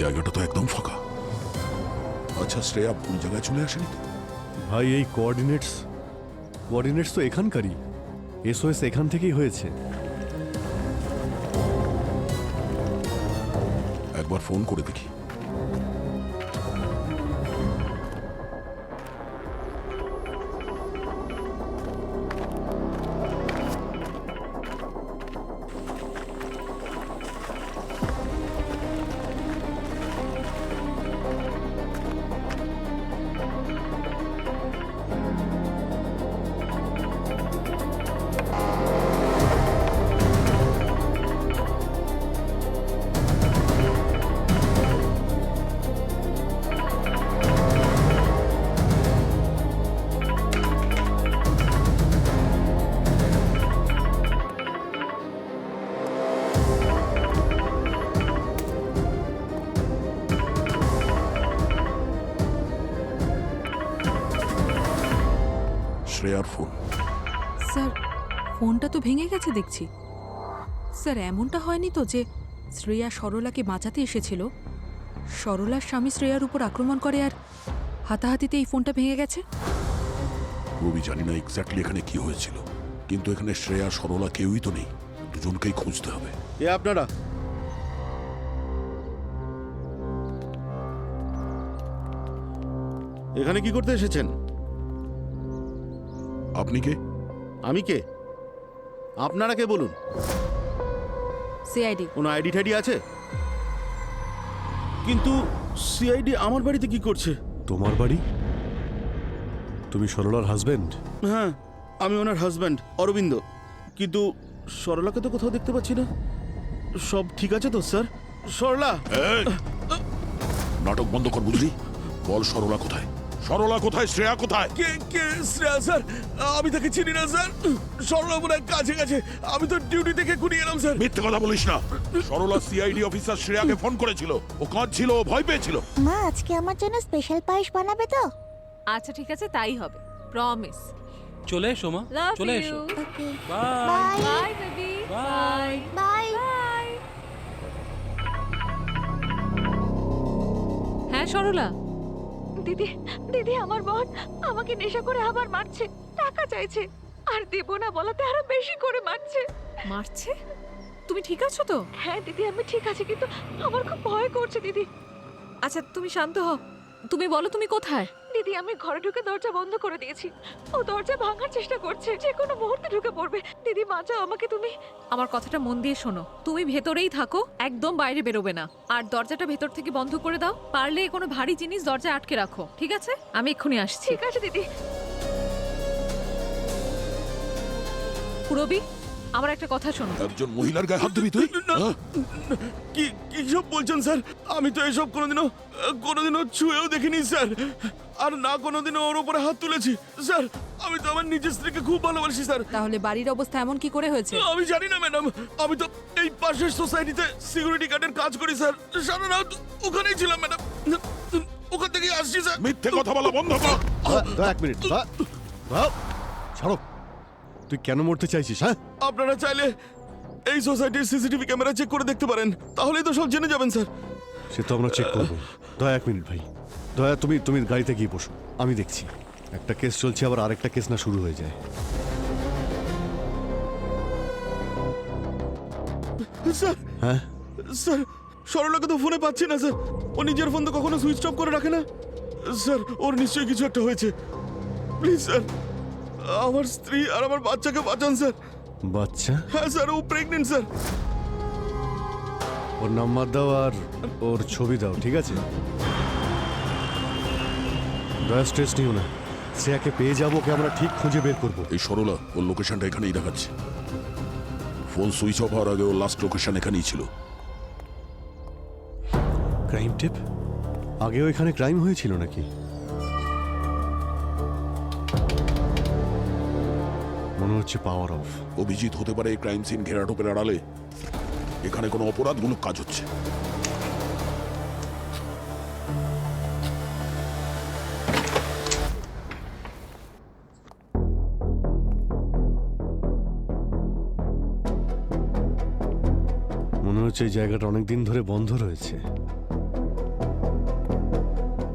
জায়গাটা তো একদম ফাঁকা। আচ্ছা, শ্রেয়া ভুল জায়গায় চলে আসেনি তো? ভাই এই কোঅর্ডিনেটস তো এখানকারই। এসওএস এখান থেকেই হয়েছে। একবার ফোন করে দেখি। শ্রেয়ার ফোন। স্যার, ফোনটা তো ভেঙে গেছে দেখছি। স্যার, এমনটা হয়নি তো যে শ্রেয়া সরলাকে বাঁচাতে এসেছিল, সরলার স্বামী শ্রেয়ার উপর আক্রমণ করে আর হাতাহাতিতে এই ফোনটা ভেঙে গেছে? রবি, জানি না এক্স্যাক্টলি এখানে কি হয়েছিল, কিন্তু এখানে শ্রেয়া সরলা কেউই তো নেই। দুজনকেই খুঁজতে হবে। এ আপনারা এখানে কি করতে এসেছেন? আপনি কে? আমি কে? আপনারা কে বলুন? সিআইডি। কোনো আইডি টাইডি আছে? কিন্তু সিআইডি আমার বাড়িতে কি করছে? তোমার বাড়ি? তুমি সরলার হাজবেন্ড? হ্যাঁ, আমি ওনার হাজব্যান্ড অরবিন্দ। কিন্তু সরলাকে তো কোথাও দেখতে পাচ্ছি না। সব ঠিক আছে তো স্যার? সরলা! এই! নাটক বন্ধ কর, বুঝলি? বল, সরলা কোথায়? সরলা কোথায়? শ্রেয়া কোথায়? কে কে শ্রেয়া স্যার? আমি তাকে চিনি না স্যার। সরলা মনে হয় কাছে গেছে। আমি তো ডিউটি থেকে ঘুরিয়ে এলাম স্যার। মিথ্যে কথা বলিস না। সরলা সিআইডি অফিসার শ্রেয়াকে ফোন করেছিল। ও কাঁদছিল, ও ভয় পেয়েছিল। মা আজকে আমার জন্য স্পেশাল পায়েস বানাবে তো? আচ্ছা ঠিক আছে, তাই হবে, প্রমিস। চলে এসো মা, লাভ চলে ইউ। এসো। Okay bye bye bye baby. Bye. Bye. Bye. হ্যাঁ সরলা। দিদি দিদি, আমার বোন আমাকে নেশা করে আবার মারছে, টাকা চাইছে, আর দেব না বলাতে আরো বেশি করে মারছে। মারছে? তুমি ঠিক আছো তো? হ্যাঁ দিদি, আমি ঠিক আছি, কিন্তু আমার খুব ভয় করছে দিদি। আচ্ছা তুমি শান্ত হও, তুমি বলো তুমি কোথায়? দিদি, আমি ঘরে ঢুকে দরজা বন্ধ করে দিয়েছি। ও দরজা ভাঙার চেষ্টা করছে, যে কোনো মুহূর্তে ঢুকে পড়বে। দিদি বাঁচাও আমাকে তুমি। আমার কথাটা মন দিয়ে শোনো, তুমি ভেতরেই থাকো, একদম বাইরে বেরোবে না। আর দরজাটা ভেতর থেকে বন্ধ করে দাও, পারলে কোনো ভারী জিনিস দরজায় আটকে রাখো, ঠিক আছে? আমি এক্ষুনি আসছি। ঠিক আছে দিদি। পুরবি, আমার একটা কথা শোনো। একজন মহিলার গায়ে হাত দিবি তুই? হ্যাঁ? কি কি সব বলছেন স্যার? আমি তো এসব কোনোদিনও ছুঁয়েও দেখিনি স্যার। আর না কোনোদিনও ওর উপরে হাত তুলেছি স্যার। আমি তো আমার নিজের স্ত্রীকে খুব ভালোবাসি স্যার। তাহলে বাড়ির অবস্থা এমন কি করে হয়েছে? আমি জানি না ম্যাডাম। আমি তো এই পাশের সোসাইটিতে সিকিউরিটি গার্ডের কাজ করি স্যার। সারা রাত ওখানেই ছিলাম ম্যাডাম। ওখান থেকেই আসছি স্যার। মিথ্যে কথা বলা বন্ধ কর। এক মিনিট, ছাড়ো। তুই কেন মরতে চাইছিস? হ্যাঁ, আপনারা চাইলে এই সোসাইটির সিসিটিভি ক্যামেরা চেক করে দেখতে পারেন, তাহলেই তো সব জেনে যাবেন স্যার। সে তো আমরা চেক করবো। এক মিনিট ভাই, তুমি গাড়িতে গিয়ে বসো, আমি দেখছি। একটা কেস চলছে, আবার আরেকটা কেস না শুরু হয়ে যায়। স্যার হ্যাঁ, স্যার, সরলাকে তো ফোনে পাচ্ছি না স্যার। ও নিজের ফোন তো কখনো সুইচ অফ করে রাখে না স্যার। ওর নিশ্চয়ই কিছু একটা হয়েছে। প্লিজ স্যার, আমার স্ত্রী আর আমার বাচ্চাকে বাঁচান স্যার। বাচ্চা? হ্যাঁ স্যার, ও প্রেগনেন্ট স্যার। ওর নাম্বার দাও আর ওর ছবি দাও, ঠিক আছে? স্ট্রেস নিও না, শ্রেয়াকে পেয়ে যাবো, ওকে আমরা ঠিক খুঁজে বের করবো। এই সরলা, ওর লোকেশনটা এখানেই দেখাচ্ছে। ফোন সুইচ অফ হওয়ার আগে ওর লাস্ট লোকেশন এখানেই ছিল। ক্রাইম টিপ? আগেও এখানে ক্রাইম হয়েছিল নাকি? মনে হচ্ছে পাওয়ার অফ। অভিজিৎ হতে পারে এই ক্রাইম সিন ঘেরাটোপের আড়ালে। এখানে কোনো অপরাধমূলক কাজ হচ্ছে। মনে হচ্ছে এই জায়গাটা অনেকদিন ধরে বন্ধ রয়েছে।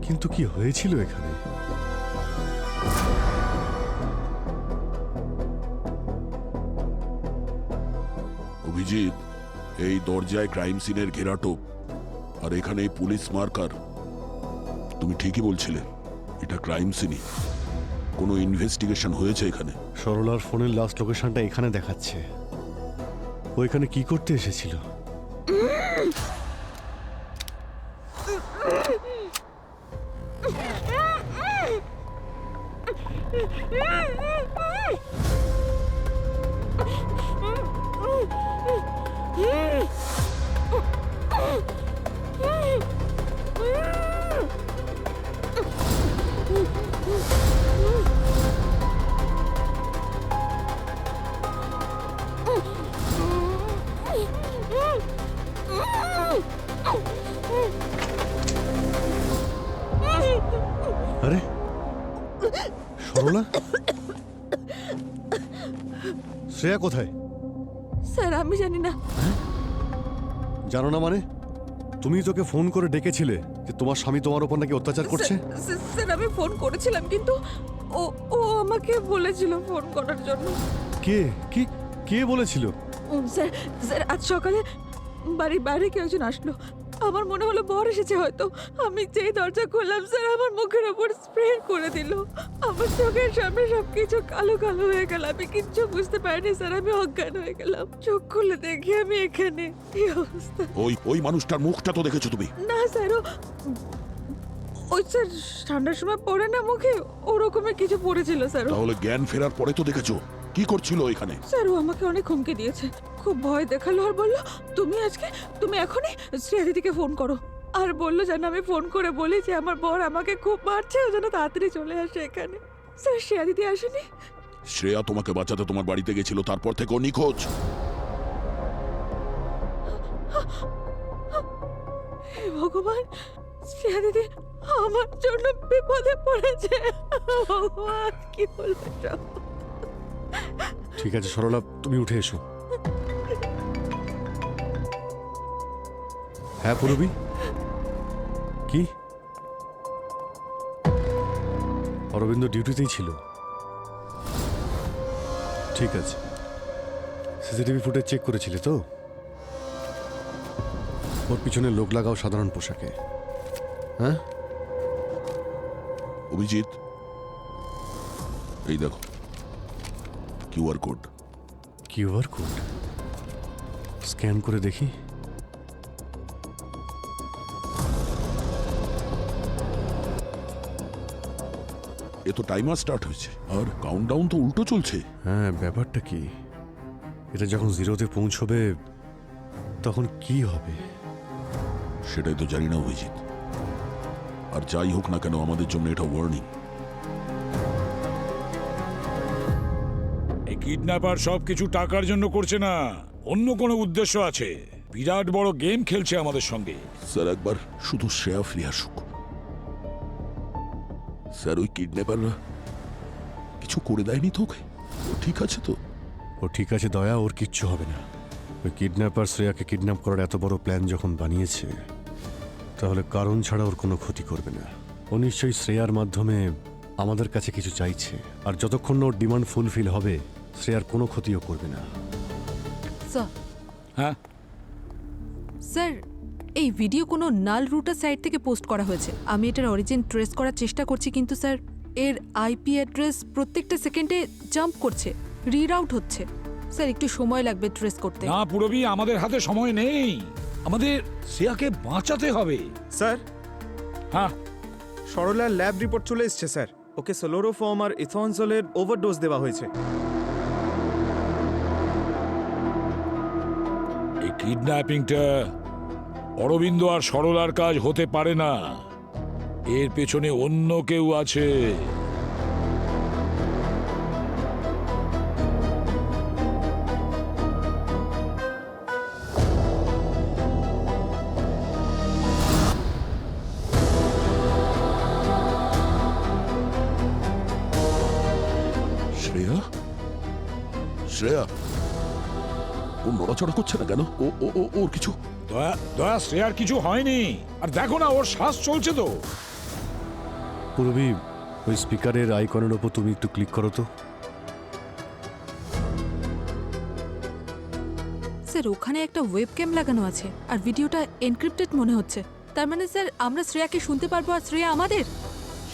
কিন্তু কি হয়েছিল এখানে? অভিজিৎ, এই দরজায় ক্রাইম সিনের ঘেরাটোপ আর এখানে এই পুলিশ মার্কার। তুমি ঠিকই বলছিলে, এটা ক্রাইম সিনই। কোনো ইনভেস্টিগেশন হয়েছে এখানে? সরলার ফোনের লাস্ট লোকেশনটা এখানে দেখাচ্ছে। ও এখানে কি করতে এসেছিল? আরে সরলা, শ্রেয়া কোথায়? স্যার আমি জানি না। জানো না মানে? তুমি তোকে ফোন করে ডেকেছিলে যে তোমার স্বামী তোমার উপর নাকি অত্যাচার করছে। স্যার আমি ফোন করেছিলাম কিন্তু ও ও আমাকে বলেছিল ফোন করার জন্য। কে কি কে বলেছিল? স্যার স্যার আজ সকালে বাড়ির বাইরে কেউ একজন আসলো। আমার মনে হলো বর এসেছে হয়তো। আমি যেই দরজা খুললাম স্যার আমার মুখের ওপর স্প্রে করে দিল। আমার চোখের সামনে সবকিছু কালো কালো হয়ে গেল। আমি কিচ্ছু বুঝতে পারিনি স্যার, আমি অজ্ঞান হয়ে গেলাম। চোখ খুলে দেখি আমি এখানে, এই অবস্থা। ওই মানুষটার মুখটা তো দেখেছো তুমি? না স্যার ওই স্যার ঠান্ডার সময় পড়ে না মুখে, ওরকমের কিছু পড়েছিল স্যার। তাহলে জ্ঞান ফেরার পরে তো দেখেছো কি করছিল এখানে? স্যার ও আমাকে অনেক হুমকি দিয়েছে, খুব ভয় দেখালো আর বললো তুমি এখনই শ্রেয়া দিদিকে ফোন করো। আর বললো যেন আমি ফোন করে বলি যে আমার বর আমাকে খুব মারছে, ও যেন তাড়াতাড়ি চলে আসে এখানে। স্যার শ্রেয়া দিদি আসেনি। শ্রেয়া তোমাকে বাঁচাতে তোমার বাড়িতে গেছিল, তারপর থেকে ও নিখোঁজ। হে ভগবান, শ্রেয়া দিদি আমার জন্য বিপদে পড়েছে। ভগবান কি হলো এসব? ঠিক আছে সরলা, তুমি উঠে এসো। হ্যাঁ পূরবী, কি? অরবিন্দ ডিউটিতেই ছিল? ঠিক আছে। সিসিটিভি ফুটেজ চেক করেছিলে তো? ওর পিছনে লোক লাগাও সাধারণ পোশাকে। হ্যাঁ অভিজিৎ, এই দেখো QR code. QR code scan করে দেখি। এ তো টাইমার স্টার্ট হয়েছে আর কাউন্টডাউন তো উল্টো চলছে। হ্যাঁ, ব্যাপারটা কি? এটা যখন জিরোতে পৌঁছবে তখন কি হবে? সেটাই তো জানি না অভিজিৎ। আর যাই হোক না কেন, আমাদের জন্য এটা ওয়ার্নিং। এই কিডন্যাপার সবকিছু টাকার জন্য করছে না, অন্য কোনো উদ্দেশ্য আছে। বিরাট বড় গেম খেলছে আমাদের সঙ্গে। স্যার একবার শুধু শ্রেয়া ফিরে আসুক। স্যার ওই কিডন্যাপাররা কিছু করে দেয়নি তো ওকে? ও ঠিক আছে তো? ও ঠিক আছে দয়া, ওর কিচ্ছু হবে না। ওই কিডন্যাপার শ্রেয়াকে কিডন্যাপ করার এত বড় প্ল্যান যখন বানিয়েছে, তাহলে কারণ ছাড়া ওর কোনো ক্ষতি করবে না। ও নিশ্চয়ই শ্রেয়ার মাধ্যমে আমাদের কাছে কিছু চাইছে, আর যতক্ষণ না ওর ডিমান্ড ফুলফিল হবে শ্রেয়ার কোনো ক্ষতিও করবে না। স্যার হ্যাঁ স্যার, এই ভিডিও কোনো নাল রুটার সাইট থেকে পোস্ট করা হয়েছে। আমি এটার অরিজিন ট্রেস করার চেষ্টা করছি, কিন্তু স্যার এর আইপি অ্যাড্রেস প্রত্যেকটা সেকেন্ডে জাম্প করছে, রিড আউট হচ্ছে। স্যার একটু সময় লাগবে ট্রেস করতে। না পুরবি, আমাদের হাতে সময় নেই, আমাদের শ্রেয়াকে বাঁচাতে হবে। স্যার, হ্যাঁ সরলার ল্যাব রিপোর্ট চলে এসেছে স্যার। ওকে সোলোরোফর্ম আর ইথনজলের ওভারডোজ দেওয়া হয়েছে। এই কিডন্যাপিংটা অরবিন্দ আর সরলার কাজ হতে পারে না, এর পেছনে অন্য কেউ আছে। শ্রেয়া, শ্রেয়া ও নড়াচড়া করছে না কেন? ওর কিছু? দয়া দয়া, শ্রেয়ার কিছু হয়নি। আর দেখো না, ওর শ্বাস চলছে তো। পূর্বী, ওই স্পিকারের আইকনের ওপর তুমি একটু ক্লিক করো তো। স্যার ওখানে একটা ওয়েব ক্যাম লাগানো আছে আর ভিডিওটা এনক্রিপ্টেড মনে হচ্ছে। তার মানে স্যার আমরা শ্রেয়াকে শুনতে পারবো আর শ্রেয়া আমাদের।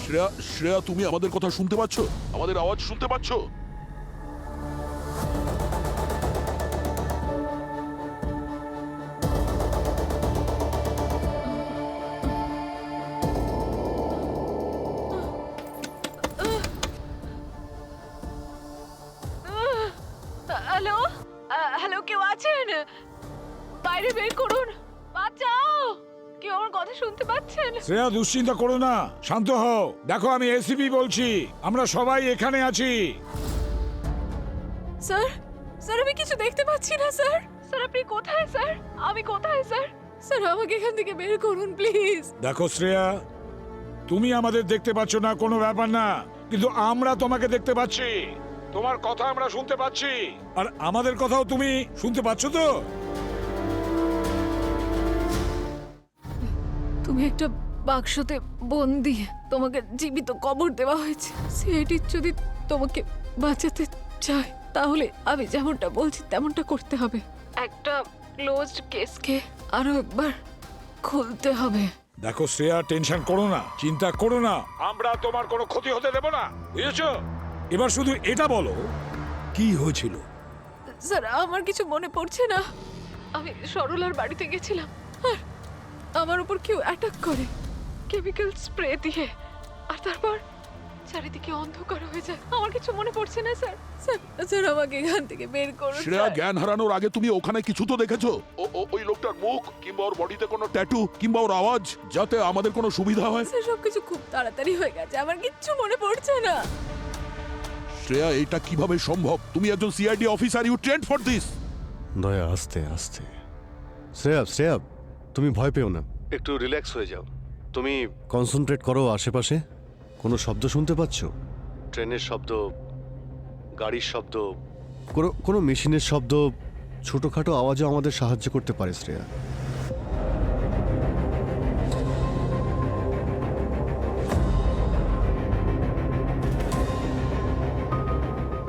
শ্রেয়া, শ্রেয়া তুমি আমাদের কথা শুনতে পাচ্ছ? আমাদের আওয়াজ শুনতে পাচ্ছ? হ্যালো হ্যালো, কেউ আছেন? বাইরে বের করুন, বাঁচাও! কেউ আমার কথা শুনতে পাচ্ছেন? শ্রেয়া, দুশ্চিন্তা করো না, শান্ত হও। দেখো, আমি এসিপি বলছি, আমরা সবাই এখানে আছি। স্যার, স্যার আমি কিছু দেখতে পাচ্ছি না স্যার। স্যার আপনি কোথায় স্যার? আমি কোথায় স্যার? স্যার আমাকে এখান থেকে বের করুন প্লিজ। দেখো শ্রেয়া, তুমি আমাদের দেখতে পাচ্ছ না কোনো ব্যাপার না, কিন্তু আমরা তোমাকে দেখতে পাচ্ছি। তোমার কথা আমরা শুনতে পাচ্ছি, আর আমাদের কথাও তুমি শুনতে পাচ্ছ তো? তুমি একটা বাক্সতে বন্দি, তোমাকে জীবিত কবর দেওয়া হয়েছে। সিআইডি যদি তোমাকে বাঁচাতে চায় তাহলে আমি যেমনটা বলছি তেমনটা করতে হবে। একটা ক্লোজড কেসকে আরো একবার খুলতে হবে। দেখো শ্রেয়া, টেনশন করো না, চিন্তা করো না, আমরা তোমার কোনো ক্ষতি হতে দেব না, বুঝেছো? এবার শুধু এটা বলো, কি হয়েছিল? স্যার আমার কিছু মনে পড়ছে না। আমি সরলার বাড়িতে গেছিলাম আর আমার উপর কেউ অ্যাটাক করে কেমিক্যাল স্প্রে দিয়ে, আর তারপর চারিদিকে অন্ধকার হয়ে যায়। আমার কিছু মনে পড়ছে না স্যার। স্যার স্যার আমাকে এখান থেকে বের করুন। শ্রেয়া, স্যার। জ্ঞান হারানোর আগে তুমি ওখানে কিছু তো দেখেছো? ওই লোকটার মুখ কিংবা ওর বডিতে কোনো ট্যাটু কিংবা ওর আওয়াজ, যাতে আমাদের কোনো সুবিধা হয়। স্যার সবকিছু খুব তাড়াতাড়ি হয়ে গেছে, আমার কিচ্ছু মনে পড়ছে না। শ্রেয়া, এটা কিভাবে সম্ভব? তুমি একজন CID officer, you trained for this. Daya, আস্তে আস্তে। শ্রেয়া, শ্রেয়া, তুমি ভয় পেও না, একটু রিল্যাক্স হয়ে যাও। তুমি কনসেন্ট্রেট করো আশেপাশে। কোনো শব্দ শুনতে পাচ্ছ? ট্রেনের শব্দ, গাড়ির শব্দ, কোনো মেশিনের শব্দ, ছোটোখাটো আওয়াজও আমাদের সাহায্য করতে পারে শ্রেয়া।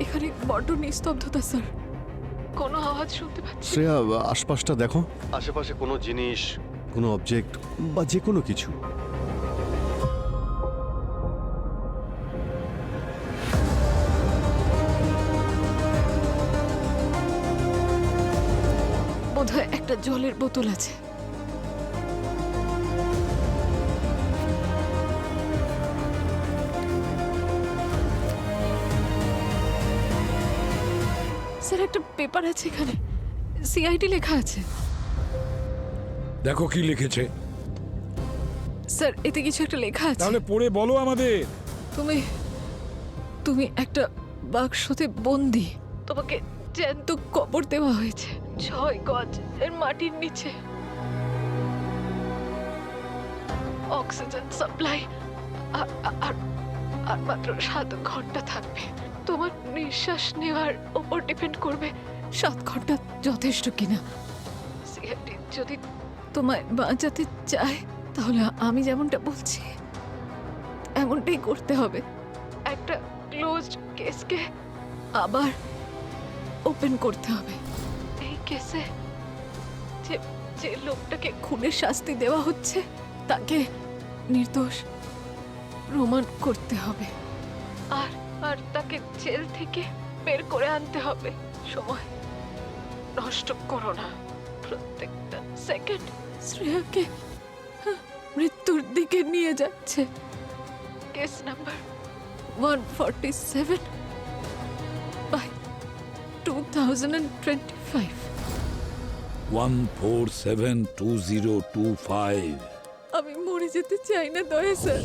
এখানে বড্ড নিস্তব্ধতা স্যার, কোনো আওয়াজ শুনতে পাচ্ছি না। শ্রেয়া, আশপাশটা দেখো, আশেপাশে কোনো জিনিস, কোনো অবজেক্ট বা যে কোনো কিছু। বোধহয় একটা জলের বোতল আছে। স্যার একটা পেপার আছে এখানে, সিআইডি লেখা আছে। দেখো কি লিখেছে। স্যার এতে কিছু একটা লেখা আছে। তাহলে পড়ে বলো আমাদের। তুমি তুমি একটা বাক্সতে বন্দি, তোমাকে জ্যান্ত কবর দেওয়া হয়েছে 6 গজ এর মাটির নিচে। অক্সিজেন সাপ্লাই আর মাত্র 7 ঘন্টা থাকবে। তোমার নিঃশ্বাস নেওয়ার উপর ডিপেন্ড করবে 7 ঘন্টা যথেষ্ট কিনা। সিআইডি যদি তোমায় বাঁচাতে চায় তাহলে আমি যেমনটা বলছি এমনটাই করতে হবে। একটা ক্লোজড কেসকে আবার ওপেন করতে হবে। এই কেসে যে লোকটাকে খুনের শাস্তি দেওয়া হচ্ছে তাকে নির্দোষ প্রমাণ করতে হবে, আর তাকে জেল থেকে বের করে আনতে হবে। সময় নষ্ট করো না, প্রত্যেকটা সেকেন্ড শ্রেয়াকে মৃত্যুর দিকে নিয়ে যাচ্ছে। Case number 147 by 2025। 1472025। আমি মরে যেতে চাই না দয়া স্যার।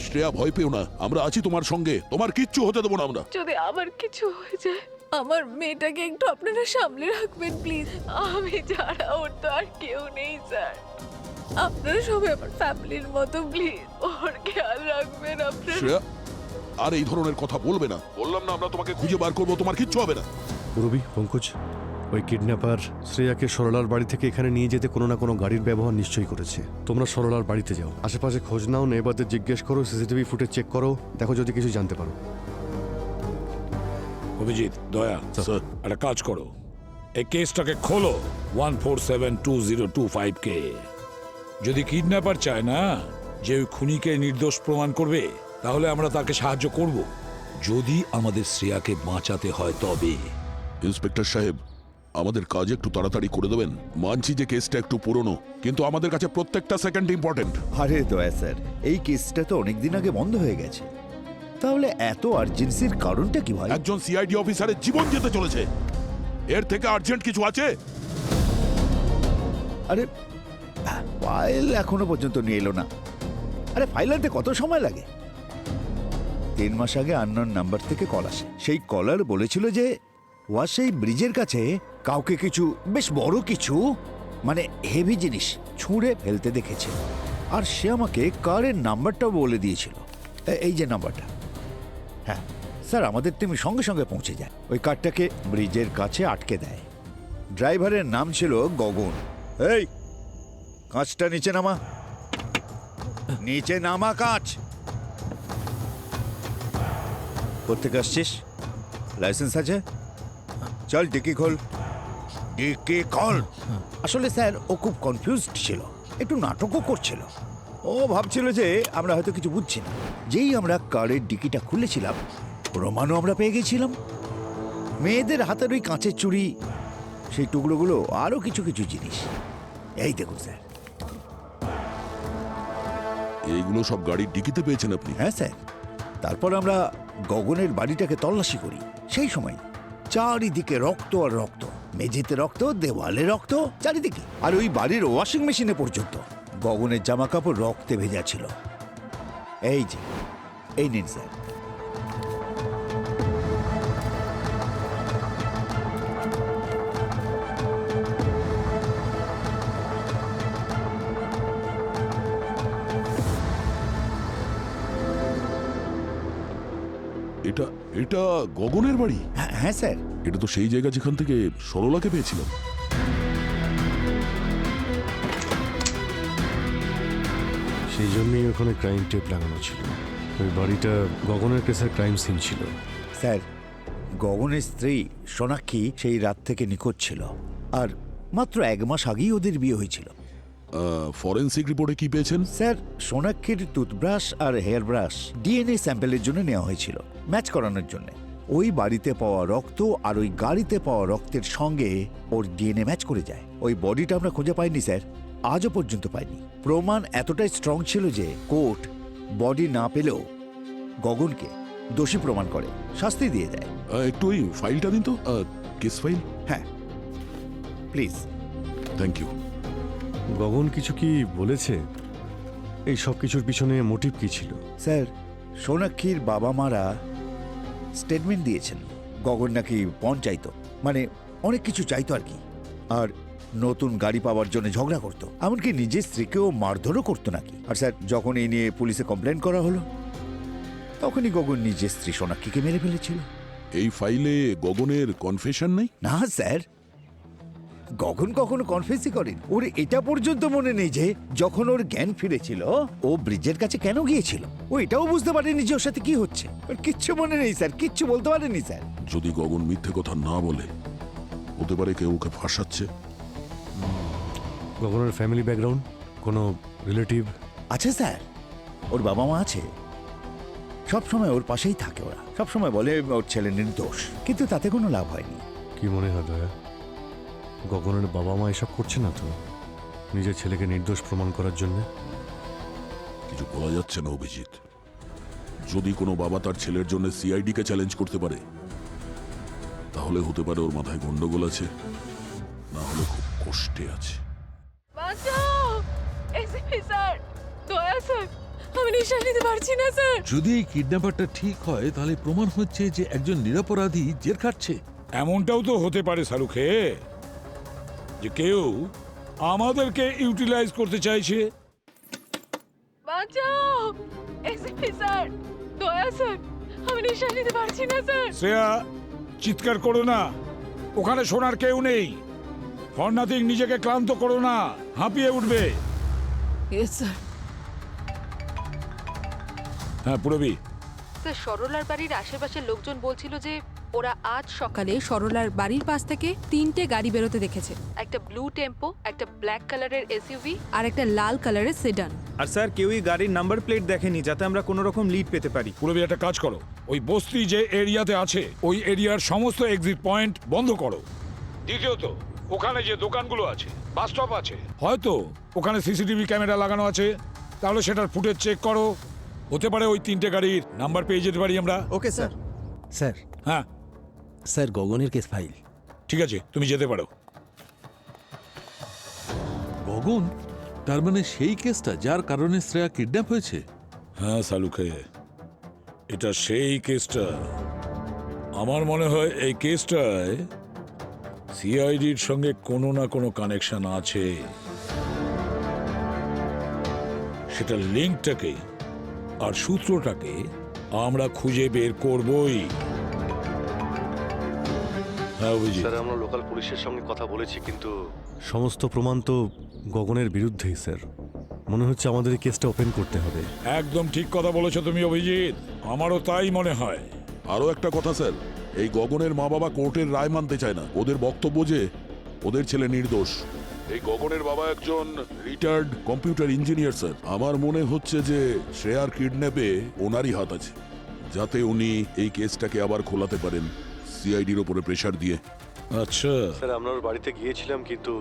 শ্রেয়া, ভয় পেও না, আমরা আছি তোমার সঙ্গে, তোমার কিচ্ছু হতে দেবো না আমরা। যদি আমার কিছু হয়ে যায়, আমার মেয়েটাকে একটু আপনারা সামলে রাখবেন প্লিজ। আমি ছাড়া ওর তো আর কেউ নেই স্যার। আপনারা সবাই আমার ফ্যামিলির মতো, প্লিজ ওর খেয়াল রাখবেন আপনারা। শ্রেয়া, আর এই ধরনের কথা বলবে না, বললাম না আমরা তোমাকে খুঁজে বার করবো, তোমার কিচ্ছু হবে না। পূরবী, পঙ্কজ, ওই কিডন্যাপার শ্রেয়াকে সরলার বাড়ি থেকে এখানে নিয়ে যেতে কোনো না কোনো গাড়ির ব্যবহার নিশ্চয়ই করেছে। তোমরা সরলার বাড়িতে যাও, আশেপাশে খোঁজ নাও, নেবারদের জিজ্ঞেস করো, সিসিটিভি ফুটেজ চেক করো, দেখো যদি কিছু জানতে পারো। অভিজিৎ, দয়া, স্যার একটা কাজ করো, এই কেসটাকে খোলো 1472025 কে। যদি কিডন্যাপার চায় না যে ওই খুনিকে নির্দোষ প্রমাণ করবে, তাহলে আমরা তাকে সাহায্য করব, যদি আমাদের শ্রেয়াকে বাঁচাতে হয় তবে। ইন্সপেক্টর সাহেব, আমাদের কাজ একটু তাড়াতাড়ি করে দেবেন। মানছি যে কেসটা একটু পুরনো, কিন্তু আমাদের কাছে প্রত্যেকটা সেকেন্ড ইম্পর্টেন্ট। আরে দয়া স্যার, এই কেসটা তো অনেকদিন আগে বন্ধ হয়ে গেছে, তাহলে এত আর্জেন্সির কারণটা কি ভাই? একজন সিআইডি অফিসারের জীবন যেতে চলেছে, এর থেকে আর্জেন্ট কিছু আছে? আরে ফাইল এখনো পর্যন্ত নিয়ে এলো না। আরে ফাইল আনতে কত সময় লাগে? 3 মাস আগে আননোন নাম্বার থেকে কল আসে। সেই কলার বলেছিল যে ওয়াসাই ব্রিজের কাছে কাউকে কিছু বেশ বড় কিছু, মানে হেভি জিনিস ছুঁড়ে ফেলতে দেখেছে। আর সে আমাকে কারের নাম্বারটাও বলে দিয়েছিল, এই যে নাম্বারটা। হ্যাঁ স্যার, আমাদের টিম সঙ্গে সঙ্গে পৌঁছে যায়, ওই কারটাকে ব্রিজের কাছে আটকে দেয়। ড্রাইভারের নাম ছিল গগন। এই কাঁচটা নিচে নামা, নিচে নামা কাঁচ। কোত্থেকে আসছিস? লাইসেন্স আছে? চল ডিকি খোল, ডিকি খোল। আসলে স্যার ও খুব কনফিউজড ছিল, একটু নাটকও করছিল। ও ভাবছিল যে আমরা হয়তো কিছু বুঝছি না। যেই আমরা কারের ডিকিটা খুলেছিলাম, প্রমাণও আমরা পেয়ে গেছিলাম। মেয়েদের হাতের ওই কাঁচের চুড়ি, সেই টুকরোগুলো, আরো কিছু কিছু জিনিস। এই দেখুন স্যার। এইগুলো সব গাড়ির ডিকিতে পেয়েছেন আপনি? হ্যাঁ স্যার। তারপর আমরা গগনের বাড়িটাকে তল্লাশি করি। সেই সময় চারিদিকে রক্ত আর রক্ত, মেঝেতে রক্ত, দেওয়ালে রক্ত, চারিদিকে। আর ওই বাড়ির ওয়াশিং মেশিনে পর্যন্ত গগনের জামা কাপড় রক্তে ভেজা ছিল। এই যে, এই নিন স্যার। এটা এটা গগনের বাড়ি? হ্যাঁ স্যার। এটা তো সেই জায়গা যেখান থেকে সরলাকে পেয়েছিলাম। সেই জন্যই ওখানে ক্রাইম টেপ লাগানো ছিল। ওই বাড়িটা গগনের কেসের ক্রাইম সিন ছিল। স্যার, গগনের স্ত্রী সোনাক্ষী সেই রাত থেকে নিখোঁজ ছিল, আর মাত্র 1 মাস আগেই ওদের বিয়ে হয়েছিল। ফরেন্সিক রিপোর্টে কি পেয়েছেন? স্যার, সোনাক্ষীর টুথব্রাশ আর হেয়ার ব্রাশ ডিএনএ স্যাম্পেলের জন্য নেওয়া হয়েছিল, ম্যাচ করানোর জন্য। ওই বাড়িতে পাওয়া রক্ত আর ওই গাড়িতে পাওয়া রক্তের সঙ্গে ওর ডিএনএ ম্যাচ করে যায়। ওই বডিটা আমরা খুঁজে পাইনি স্যার, আজও পর্যন্ত পাইনি। প্রমাণ এতটাই স্ট্রং ছিল যে কোর্ট বডি না পেলেও গগনকে দোষী প্রমাণ করে শাস্তি দিয়ে দেয়। একটু ওই ফাইলটা দিন তো, কেস ফাইল। হ্যাঁ প্লিজ। Thank you. গগন কিছু কি বলেছে? এই সব কিছুর পিছনে মোটিভ কি ছিল? স্যার, সোনাক্ষীর বাবা মারা স্টেটমেন্ট দিয়েছেন গগন নাকি পণ চাইতো, মানে অনেক কিছু চাইতো আর কি। আর নতুন গাড়ি পাওয়ার জন্য ঝগড়া করতো, এমনকি নিজের স্ত্রীকেও মারধরও করতো নাকি। আর স্যার, যখন এই নিয়ে পুলিশে কমপ্লেন করা হলো, তখনই গগন নিজের স্ত্রী সোনাক্ষীকে মেরে ফেলেছিল। এই ফাইলে গগনের কনফেশন নেই? না স্যার, গগন কখনো কনফেসই করেন। ওর এটা পর্যন্ত মনে নেই যে যখন ওর জ্ঞান ফিরেছিল ও ব্রিজের কাছে কেন গিয়েছিল। ও এটাও বুঝতে পারেনি যে ওর সাথে কি হচ্ছে। ওর কিচ্ছু মনে নেই স্যার, কিচ্ছু বলতে পারেনি স্যার। যদি গগন মিথ্যে কথা না বলে, হতে পারে কেউ ওকে ফাঁসাচ্ছে। গগনের ফ্যামিলি ব্যাকগ্রাউন্ড, কোনো রিলেটিভ? আছে স্যার, ওর বাবা মা আছে, সবসময় ওর পাশেই থাকে। ওরা সবসময় বলে ওর ছেলে নির্দোষ, কিন্তু তাতে কোনো লাভ হয়নি। কি মনে হয় দয়া, গগনের বাবা মা এসব করছে না তো নিজের ছেলেকে নির্দোষ প্রমাণ করার জন্য? কিছু বলা যাচ্ছে না অভিজিৎ। যদি কোনো বাবা তার ছেলের জন্য সিআইডি কে চ্যালেঞ্জ করতে পারে, তাহলে হতে পারে ওর মাথায় গন্ডগোল আছে, না হলে খুব কষ্টে আছে। বাঁচাও! এসপি স্যার, দয়া স্যার, আমি নিঃশ্বাস নিতে পারছি না স্যার। যদি এই কিডন্যাপারটা ঠিক হয়, তাহলে প্রমাণ হচ্ছে যে একজন নিরপরাধী জেল খাটছে। এমনটাও তো হতে পারে শাহরুখে, যে কেউ আমাদেরকে ইউটিলাইজ করতে চাইছে। বাঁচাও! এসপি স্যার, দয়া স্যার, আমি নিঃশ্বাস নিতে পারছি না স্যার। শ্রেয়া, চিৎকার করো না, ওখানে শোনার কেউ নেই। ফর নাথিং নিজেকে ক্লান্ত করো না, হাঁপিয়ে উঠবে। Yes sir. হ্যাঁ পুরবি। স্যার সরলার বাড়ির আশেপাশের লোকজন বলছিল যে ওরা আজ সকালে সরলার বাড়ির পাশ থেকে 3টে গাড়ি বেরোতে দেখেছে, একটা ব্লু টেম্পো, একটা ব্ল্যাক কালারের এসইউভি আর একটা লাল কালারের সেডান। আর স্যার কেউই গাড়ির নাম্বার প্লেট দেখেনি, যাতে আমরা কোনো রকম লিড পেতে পারি। পুরবি একটা কাজ করো, ওই বস্তি যে এরিয়াতে আছে ওই এরিয়ার সমস্ত এক্সিট পয়েন্ট বন্ধ করো। দ্বিতীয়ত ওখানে যে দোকানগুলো আছে, বাস স্টপ আছে, হয়তো ওখানে সিসিটিভি ক্যামেরা লাগানো আছে, তাহলে সেটার ফুটেজ চেক করো। হতে পারে ওই 3টে গাড়ির নাম্বার পেয়ে যেতে পারি আমরা। Okay sir. স্যার হ্যাঁ স্যার গগনের কেস ফাইল। ঠিক আছে, তুমি যেতে পারো। গগন, তার মানে সেই কেসটা যার কারণে শ্রেয়া কিডন্যাপ হয়েছে? হ্যাঁ সালুকে, এটা সেই কেসটা। আমার মনে হয় এই কেসটায় সিআইডির সঙ্গে কোনো না কোনো কানেকশন আছে। সেটা লিঙ্কটাকে আর সূত্রটাকে আমরা খুঁজে বের করবই। হ্যাঁ অভিজিৎ, স্যার আমরা লোকাল পুলিশের সঙ্গে কথা বলেছি, কিন্তু সমস্ত প্রমাণ তো গগনের বিরুদ্ধেই স্যার। মনে হচ্ছে আমাদের এই কেসটা ওপেন করতে হবে। একদম ঠিক কথা বলেছো তুমি অভিজিৎ, আমারও তাই মনে হয়। আরও একটা কথা স্যার, এই গগনের মা বাবা কোর্টের রায় মানতে চায় না। ওদের বক্তব্য যে ওদের ছেলে নির্দোষ। এই গগনের বাবা একজন রিটায়ার্ড কম্পিউটার ইঞ্জিনিয়ার স্যার। আমার মনে হচ্ছে যে শ্রেয়ার কিডন্যাপে ওনারই হাত আছে, যাতে উনি এই কেসটাকে আবার খোলাতে পারেন সিআইডির ওপরে প্রেশার দিয়ে। আচ্ছা স্যার আমরা ওর বাড়িতে গিয়েছিলাম, কিন্তু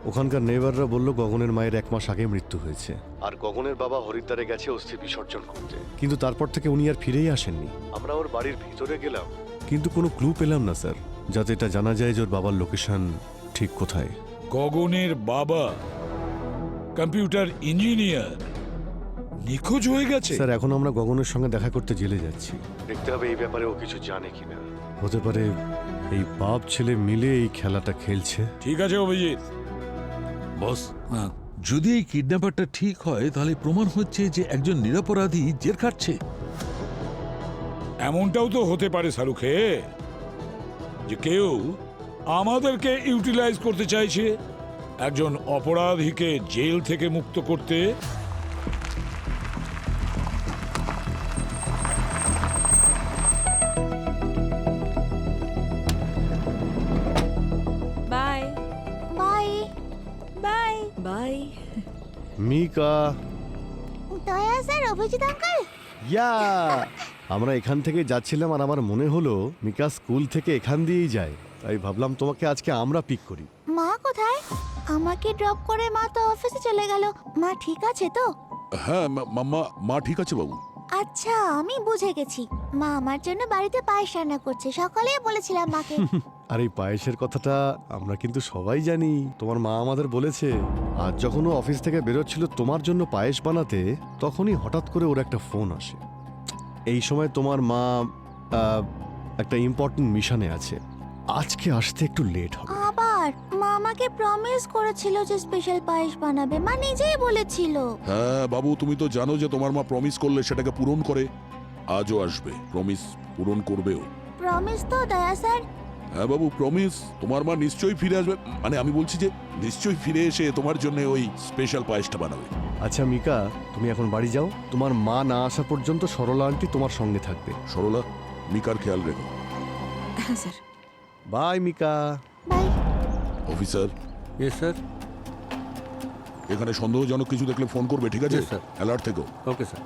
ওখানকার নেইবাররা বলল গগনের মায়ের 1 মাস আগে মৃত্যু হয়েছে, আর গগনের বাবা হরিদ্বারে গেছে অস্থি বিসর্জন করতে, কিন্তু তারপর থেকে উনি আর ফিরেই আসেননি। আমরা ওর বাড়ির ভিতরে গেলাম, কিন্তু কোনো ক্লু পেলাম না স্যার, যাতে এটা জানা যায় যে ওর বাবার লোকেশন ঠিক কোথায়। গগনের বাবা কম্পিউটার ইঞ্জিনিয়ার নিখোঁজ হয়ে গেছে? স্যার এখন আমরা গগনের সঙ্গে দেখা করতে জেলে যাচ্ছি, দেখতে হবে এই ব্যাপারে ও কিছু জানে কিনা। হতে পারে এই বাপ ছেলে মিলে এই খেলাটা খেলছে। ঠিক আছে অভিজিৎ। বস, হ্যাঁ যদি এই কিডন্যাপারটা ঠিক হয় তাহলে প্রমাণ হচ্ছে যে একজন নিরপরাধী জেল খাটছে। এমনটাও তো হতে পারে শাহরুখে, যে কেউ আমাদেরকে ইউটিলাইজ করতে চাইছে একজন অপরাধীকে জেল থেকে মুক্ত করতে। Bye bye. Bye bye. Mika, Daya sir, Abhijit uncle. ইয়া আমরা এখান থেকে যাচ্ছিলাম আর আমার মনে হলো মিকা স্কুল থেকে এখান দিয়েই যায়, তাই ভাবলাম তোমাকে আজকে আমরা পিক করি। মা কোথায়? আমাকে ড্রপ করে মা তো অফিসে চলে গেল। মা ঠিক আছে তো? হ্যাঁ মা ঠিক আছে বাবু। আচ্ছা, আমি বুঝে গেছি। মা আমার জন্য বাড়িতে পায়েস রান্না করছে, সকালেই বলেছিলাম মাকে। আর এই পায়েসের কথাটা আমরা কিন্তু সবাই জানি, তোমার মা আমাদের বলেছে। আজ যখন ও অফিস থেকে বেরোচ্ছিল তোমার জন্য পায়েস বানাতে, তখনই হঠাৎ করে ওর একটা ফোন আসে। এই সময় তোমার মা একটা ইম্পর্টেন্ট মিশনে আছে, আজকে আসতে একটু লেট হবে। আবার মা আমাকে প্রমিস করেছিল যে স্পেশাল পায়েস বানাবে, মা নিজেই বলেছিল। হ্যাঁ বাবু, তুমি তো জানো যে তোমার মা প্রমিস করলে সেটাকে পূরণ করে। আজও আসবে, প্রমিস পূরণ করবেও। প্রমিস তো দয়া স্যার। হ্যাঁ বাবু প্রমিস, তোমার মা নিশ্চয়ই ফিরে আসবে। মানে আমি বলছি যে নিশ্চয়ই ফিরে এসে তোমার জন্য ওই স্পেশাল পায়েসটা বানাবে। আচ্ছা মিকা, তুমি এখন বাড়ি যাও, তোমার মা না আসা পর্যন্ত সরলা আন্টি তোমার সঙ্গে থাকবে। সরলা, মিকার খেয়াল রেখো। হ্যাঁ sir. Bye Mika. Bye. Officer, yes sir. এখানে সন্দেহজনক কিছু দেখলে ফোন করবে, ঠিক আছে? Yes, sir. অ্যালার্ট থেকো। Okay sir.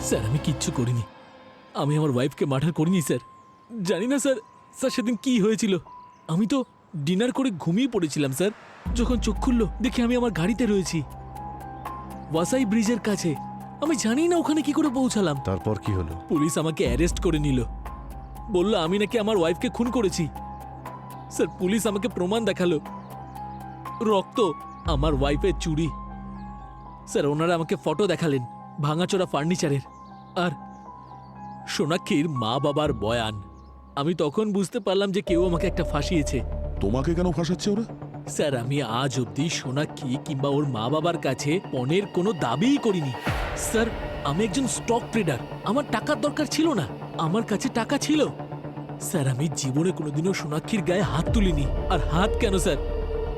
স্যার আমি কিচ্ছু করিনি, আমি আমার ওয়াইফকে মার্ডার করিনি স্যার। জানি না স্যার, স্যার সেদিন কি হয়েছিল। আমি তো ডিনার করে ঘুমিয়ে পড়েছিলাম স্যার। যখন চোখ খুললো দেখি আমি আমার গাড়িতে রয়েছি ওয়াসাই ব্রিজের কাছে। আমি জানি না ওখানে কি করে পৌঁছালাম। তারপর কি হলো? পুলিশ আমাকে অ্যারেস্ট করে নিল, বলল আমি নাকি আমার ওয়াইফকে খুন করেছি। স্যার পুলিশ আমাকে প্রমাণ দেখালো, রক্ত, আমার ওয়াইফের চুড়ি। স্যার ওনারা আমাকে ফটো দেখালেন ভাঙাচোরা ফার্নিচারের, আর সোনাক্ষীর মা বাবার বয়ান। আমি তখন বুঝতে পারলাম যে কেউ আমাকে একটা ফাঁসিয়েছে। তোমাকে কেন ফাঁসাচ্ছে ওরা? স্যার আমি আজ অবধি সোনাক্ষী কিংবা ওর মা বাবার কাছে পণের কোনো দাবিই করিনি। স্যার আমি একজন স্টক ট্রেডার, আমার টাকার দরকার ছিল না, আমার কাছে টাকা ছিল। স্যার আমি জীবনে কোনোদিনও সোনাক্ষীর গায়ে হাত তুলিনি। আর হাত কেন স্যার,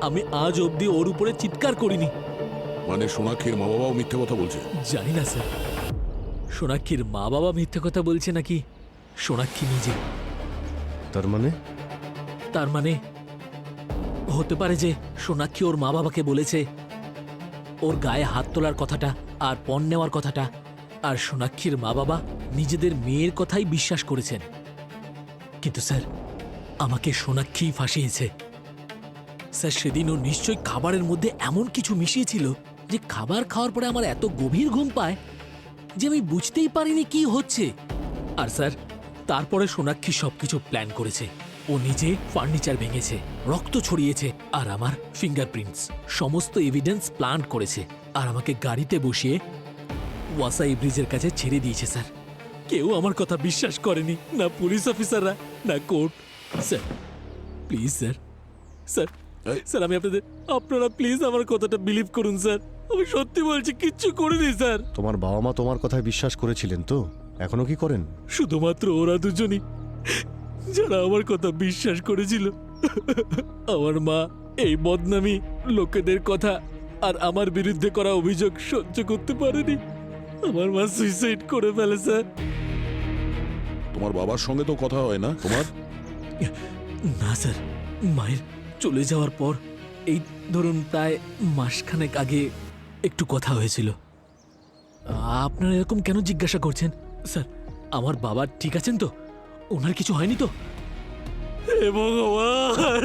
আমি আজ অবধি ওর উপরে চিৎকার করিনি। মানে সোনাক্ষীর মা বাবাও মিথ্যে কথা বলছে? জানি না স্যার, সোনাক্ষীর মা বাবা মিথ্যে কথা বলছে নাকি সোনাক্ষী নিজে। তার মানে হতে পারে যে সোনাক্ষী ওর মা বাবাকে বলেছে ওর গায়ে হাত তোলার কথাটা আর পণ নেওয়ার কথাটা, আর সোনাক্ষীর মা বাবা নিজেদের মেয়ের কথাই বিশ্বাস করেছেন। কিন্তু স্যার আমাকে সোনাক্ষী ফাঁসিয়েছে। স্যার সেদিন ও নিশ্চয়ই খাবারের মধ্যে এমন কিছু মিশিয়েছিল যে খাবার খাওয়ার পরে আমার এত গভীর ঘুম পায় যে আমি বুঝতেই পারিনি কি হচ্ছে। আর স্যার তারপরে সোনাক্ষী সবকিছু প্ল্যান করেছে। ও নিজে ফার্নিচার ভেঙেছে, রক্ত ছড়িয়েছে, আর আমার ফিঙ্গারপ্রিন্টস সমস্ত এভিডেন্স প্ল্যান করেছে, আর আমাকে গাড়িতে বসিয়ে ওয়াসাই ব্রিজের কাছে ছেড়ে দিয়েছে। স্যার কেউ আমার কথা বিশ্বাস করেনি, না পুলিশ অফিসাররা না court. Sir please sir, sir sir আমি আপনারা প্লিজ আমার কথাটা বিলিভ করুন স্যার। আমি সত্যি বলছি কিচ্ছু করিনি স্যার। তোমার বাবা মা তোমার কথায় বিশ্বাস করেছিলেন তো? এখনো কি করেন? শুধুমাত্র ওরা দুজনই যারা আমার কথা বিশ্বাস করেছিল। আমার মা এই বদনামি, লোকেদের কথা আর আমার বিরুদ্ধে করা অভিযোগ সহ্য করতে পারেনি। আমার মা সুইসাইড করে ফেলে স্যার। তোমার বাবার সঙ্গে তো কথা হয় না তোমার? না স্যার, মায়ের চলে যাওয়ার পর এই ধরুন প্রায় মাসখানেক আগে একটু কথা হয়েছিল। আপনারা এরকম কেন জিজ্ঞাসা করছেন? স্যার আমার বাবা ঠিক আছেন তো? ওনার কিছু হয়নি তো? হে ভগবান,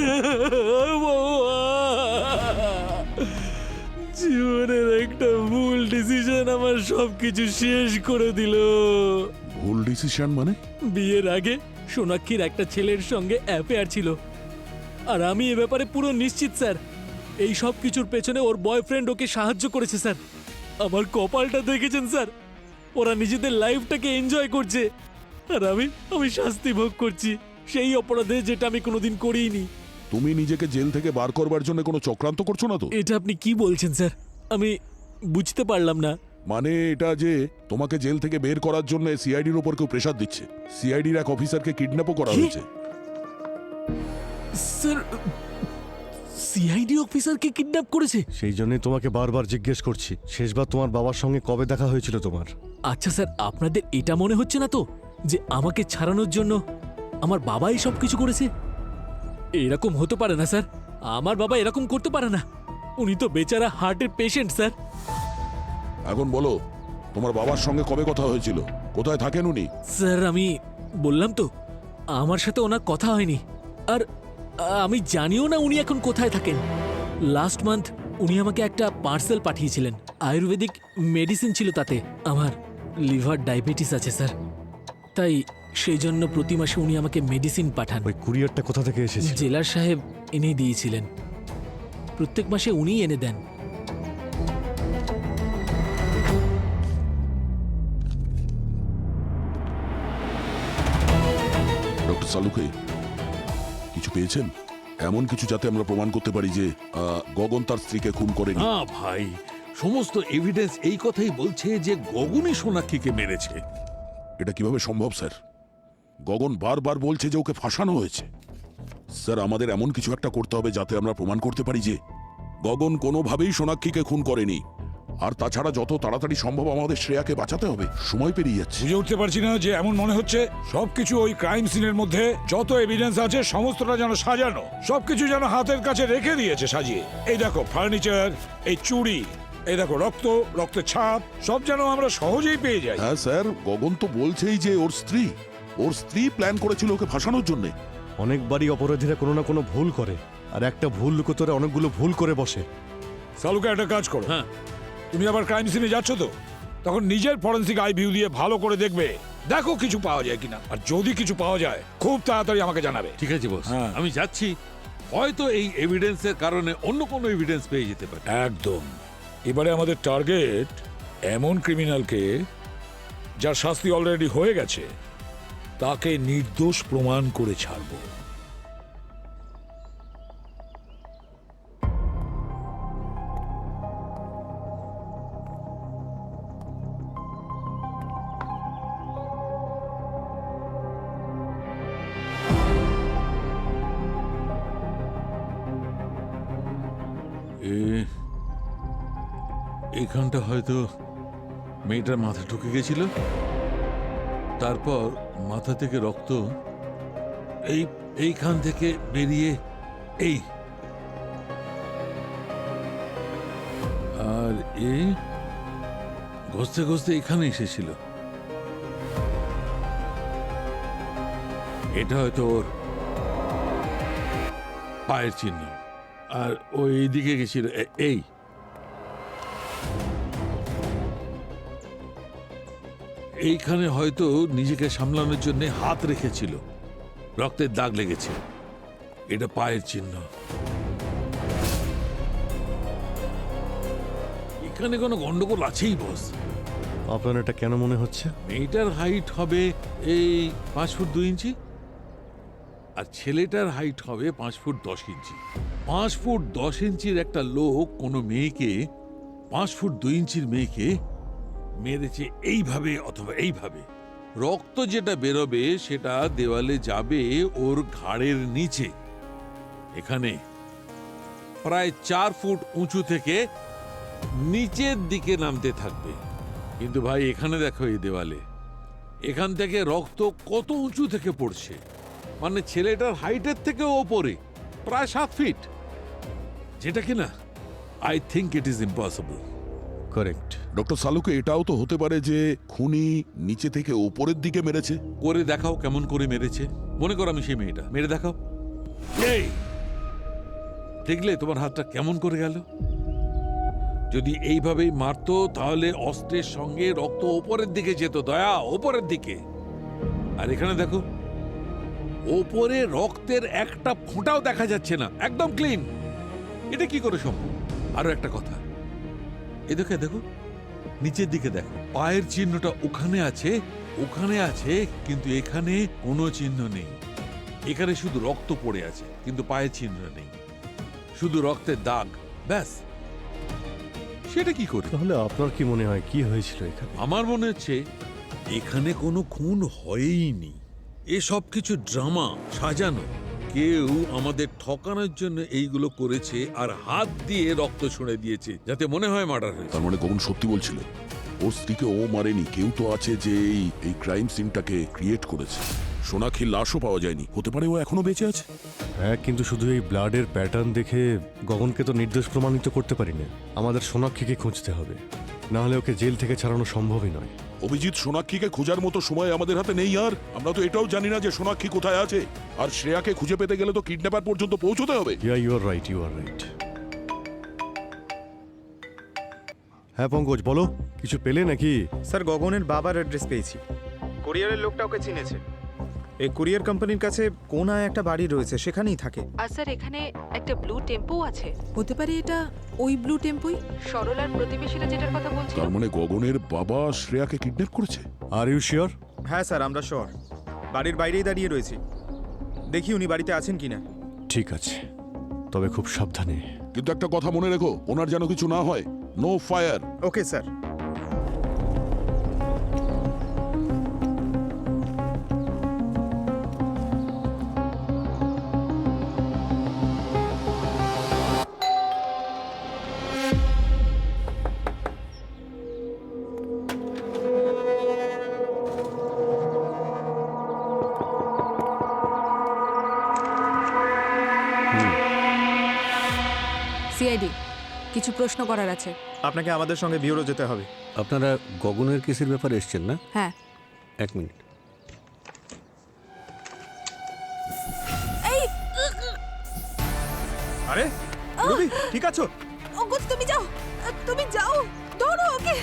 জীবনের একটা ভুল ডিসিশন আমার সবকিছু শেষ করে দিল। ভুল ডিসিশন মানে? বিয়ের আগে সোনাক্ষীর একটা ছেলের সঙ্গে অ্যাফেয়ার ছিল, আর আমি এ ব্যাপারে পুরো নিশ্চিত স্যার। এই সব কিছুর পেছনে ওর বয়ফ্রেন্ড ওকে সাহায্য করেছে স্যার। আমার কপালটা দেখেছেন স্যার, ওরা নিজেদের লাইফটাকে এনজয় করছে, আর আমি শাস্তি ভোগ করছি সেই অপরাধে যেটা আমি কোনোদিন করিনি। তুমি নিজেকে জেল থেকে বার করবার জন্য কোনো চক্রান্ত করছো না তো? এটা আপনি কি বলছেন স্যার? আমি বুঝতে পারলাম না। মানে এটা যে তোমাকে জেল থেকে বের করার জন্য সিআইডির উপর কেউ প্রেসার দিচ্ছে। সিআইডির এক অফিসারকে কিডন্যাপও করা হয়েছে। স্যার সিআইডি অফিসারকে কিডন্যাপ করেছে? সেই জন্যই তোমাকে বারবার জিজ্ঞেস করছি, শেষবার তোমার বাবার সঙ্গে কবে দেখা হয়েছিল তোমার? আচ্ছা স্যার, আপনাদের এটা মনে হচ্ছে না তো যে আমাকে ছাড়ানোর জন্য আমার বাবাই সব কিছু করেছে? এরকম হতে পারে না স্যার, আমার বাবা এরকম করতে পারে না। উনি তো বেচারা হার্টের পেশেন্ট স্যার। এখন বলো তোমার বাবার সঙ্গে কবে কথা হয়েছিল? কোথায় থাকেন উনি? স্যার আমি বললাম তো আমার সাথে ওনার কথা হয়নি, আর আমি জানিও না উনি এখন কোথায় থাকেন। লাস্ট মান্থ উনি আমাকে একটা পার্সেল পাঠিয়েছিলেন, আয়ুর্বেদিক মেডিসিন ছিল তাতে। আমার লিভার ডায়াবেটিস আছে স্যার, তাই সেই জন্য প্রতি মাসে উনি আমাকে মেডিসিন পাঠান। ওই কুরিয়ারটা কোথা থেকে এসেছে? জেলার সাহেব এনে দিয়েছিলেন, প্রত্যেক মাসে উনিই এনে দেন। ডক্টর সালুকে কিছু পেয়েছেন? এমন কিছু যাতে আমরা প্রমাণ করতে পারি যে গগন তার স্ত্রীকে খুন করেনি? না ভাই, সমস্ত এভিডেন্স এই কথাই বলছে যে গগনই সোনাক্ষীকে মেরেছে। এটা কিভাবে সম্ভব স্যার? গগন বারবার বলছে যে ওকে ফাঁসানো হয়েছে। স্যার আমাদের এমন কিছু একটা করতে হবে যাতে আমরা প্রমাণ করতে পারি যে গগন কোনোভাবেই সোনাক্ষীকে খুন করেনি। আর তাছাড়া যত তাড়াতাড়ি সম্ভব আমাদের শ্রেয়াকে বাঁচাতে হবে, সময় পেরিয়ে যাচ্ছে। বুঝে উঠতে পারছি না যে এমন মনে হচ্ছে সবকিছু ওই ক্রাইম সিনের মধ্যে যত এভিডেন্স আছে সমস্তটা যেন সাজানো, সবকিছু যেন হাতের কাছে রেখে দিয়েছে সাজিয়ে। এই দেখো ফার্নিচার, এই চুড়ি, এই দেখো রক্তের ছাপ, সব যেন আমরা সহজেই পেয়ে যাই। হ্যাঁ স্যার, গগন তো বলছেই যে ওর স্ত্রী প্ল্যান করেছিল ওকে ফাঁসানোর জন্য। অনেকবারই অপরাধীরা কোনো না কোনো ভুল করে, আর একটা ভুল লুকোতে ওরা অনেকগুলো ভুল করে বসে। সালুকা একটা কাজ করো, হ্যাঁ তুমি আবার ক্রাইম সিনে যাচ্ছ তো, তখন নিজের ফরেন্সিক আই ভিউ দিয়ে ভালো করে দেখবে, দেখো কিছু পাওয়া যায় কিনা। আর যদি কিছু পাওয়া যায় খুব তাড়াতাড়ি আমাকে জানাবে। ঠিক আছে বস, হ্যাঁ। আমি যাচ্ছি। হয়তো এই এভিডেন্সের কারণে অন্য কোনো এভিডেন্স পেয়ে যেতে পারে। একদম। এবারে আমাদের টার্গেট এমন ক্রিমিনালকে যার শাস্তি অলরেডি হয়ে গেছে, তাকে নির্দোষ প্রমাণ করে ছাড়বো। এইখানটা হয়তো মেয়েটার মাথা ঢুকে গেছিল, তারপর মাথা থেকে রক্ত এইখান থেকে বেরিয়ে এই আর এই ঘষতে ঘষতে এখানে এসেছিল। এটা হয়তো ওর পায়ের চিহ্ন। আর ও এইদিকে গেছিল এই এইখানে হয়তো নিজেকে সামলানোর জন্য হাত রেখেছিল, রক্তের দাগ লেগেছে। এটা পায়ের চিহ্ন। এখানে কোনো গন্ডগোল আছেই বস। আপনার এটা কেন মনে হচ্ছে? মেয়েটার হাইট হবে এই 5 ফুট 2 ইঞ্চি, আর ছেলেটার হাইট হবে 5 ফুট 10 ইঞ্চি। 5 ফুট 10 ইঞ্চির একটা লোক কোনো মেয়েকে, 5 ফুট 2 ইঞ্চির মেয়েকে মেরেছে এইভাবে অথবা এইভাবে। রক্ত যেটা বেরোবে সেটা দেওয়ালে যাবে ওর ঘাড়ের নিচে, এখানে প্রায় 4 ফুট উঁচু থেকে নিচের দিকে নামতে থাকবে। কিন্তু ভাই এখানে দেখো, এই দেওয়ালে এখান থেকে রক্ত কত উঁচু থেকে পড়ছে, মানে ছেলেটার হাইটের থেকে ওপরে প্রায় 7 ফিট, যেটা কিনা I think it is impossible. Correct. Doctor সালুকে এটাও তো হতে পারে যে খুনি নিচে থেকে ওপরের দিকে মেরেছে। করে দেখাও কেমন করে মেরেছে। মনে করো আমি সেই মেয়েটা, মেরে দেখাও। এই দেখলে তোমার হাতটা কেমন করে গেল? যদি এইভাবেই মারতো তাহলে অস্ত্রের সঙ্গে রক্ত ওপরের দিকে যেত, দয়া ওপরের দিকে। আর এখানে দেখো, ওপরে রক্তের একটা ফোঁটাও দেখা যাচ্ছে না, একদম ক্লিন। এটা কি করে সম্ভব? আরো একটা কথা, এদিকে দেখো, নিচের দিকে দেখো, পায়ের চিহ্নটা ওখানে আছে, ওখানে আছে, কিন্তু এখানে কোনো চিহ্ন নেই। এখানে শুধু রক্ত পড়ে আছে, কিন্তু পায়ের চিহ্ন নেই, শুধু রক্তের দাগ, ব্যাস। সেটা কি করে? তাহলে আপনার কি মনে হয় কি হয়েছিল এখানে? আমার মনে হচ্ছে এখানে কোনো খুন হয়ইনি, এসব কিছু ড্রামা সাজানো। কেউ আমাদের ঠকানোর জন্য এইগুলো করেছে আর হাত দিয়ে রক্ত ছুঁড়ে দিয়েছে যাতে মনে হয় মার্ডার হয়েছে। তার মানে গগন সত্যি বলছিল, ওর স্ত্রীকে ও মারেনি, কেউ তো আছে যে এই ক্রাইম সিনটাকে ক্রিয়েট করেছে। সোনাক্ষীর লাশও পাওয়া যায়নি, হতে পারে ও এখনো বেঁচে আছে। হ্যাঁ, কিন্তু শুধু এই ব্লাডের প্যাটার্ন দেখে গগনকে তো নির্দোষ প্রমাণিত করতে পারি না। আমাদের সোনাক্ষীকে খুঁজতে হবে, না হলে ওকে জেল থেকে ছাড়ানো সম্ভবই নয়। অভিজিৎ, সোনাক্ষীকে খোঁজার মতো সময় আমাদের হাতে নেই। আর আমরা তো এটাও জানি না যে সোনাক্ষী কোথায় আছে। আর শ্রেয়াকে খুঁজে পেতে গেলে তো কিডন্যাপার পর্যন্ত পৌঁছতে হবে। You are right, you are right. হ্যাঁ পঙ্কজ, বলো, কিছু পেলে নাকি? স্যার, গগনের বাবার অ্যাড্রেস পেয়েছি। কুরিয়ারের লোকটা ওকে চিনেছে। এই কুরিয়ার কোম্পানির কাছে কোনায় একটা বাড়ি রয়েছে, সেখানেই থাকে। আর স্যার, এখানে একটা ব্লু টেম্পো আছে। হতে পারে এটা ওই ব্লু টেম্পোই, সরলার প্রতিবেশীরা যেটার কথা বলছিল। তার মানে গগনের বাবা শ্রেয়াকে কিডন্যাপ করেছে। Are you sure? হ্যাঁ স্যার, আমরা শিওর। বাড়ির বাইরেই দাঁড়িয়ে রয়েছি, দেখি উনি বাড়িতে আছেন কিনা। ঠিক আছে, তবে খুব সাবধানে। কিন্তু একটা কথা মনে রেখো, ওনার যেন কিছু না হয়। No fire. Okay sir. CID, কিছু প্রশ্ন করার আছে। আপনাকে আমাদের সঙ্গে বিউরো যেতে হবে। আপনারা গগনের কেসের ব্যাপারে এসছেন না? হ্যাঁ। 1 মিনিট। আরে রবি, ঠিক আছো? অঙ্কুশ, তুমি যাও, তুমি যাও, ধরো ওকে।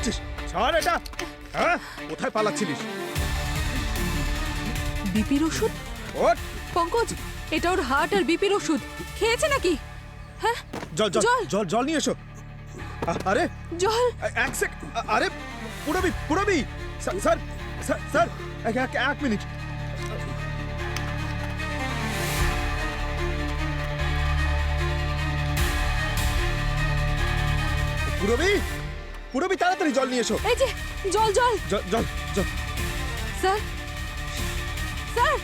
পালাচ্ছিস? ছাড় এটা। হ্যাঁ, কোথায় পালাচ্ছিলিস? বিপির ওষুধ? ওঠ! পঙ্কজ, এটা ওর হার্ট আর বিপির ওষুধ। খেয়েছে নাকি? হ্যাঁ, জল জল জল। জল জল নিয়ে এসো। আরে জল। এক সেক, আরে পুরবি পুরবি স্যার স্যার স্যার এক মিনিট। পুরবি পুরবি তাড়াতাড়ি জল নিয়ে এসো। এই যে জল জল। জল জল জল। Sir, sir.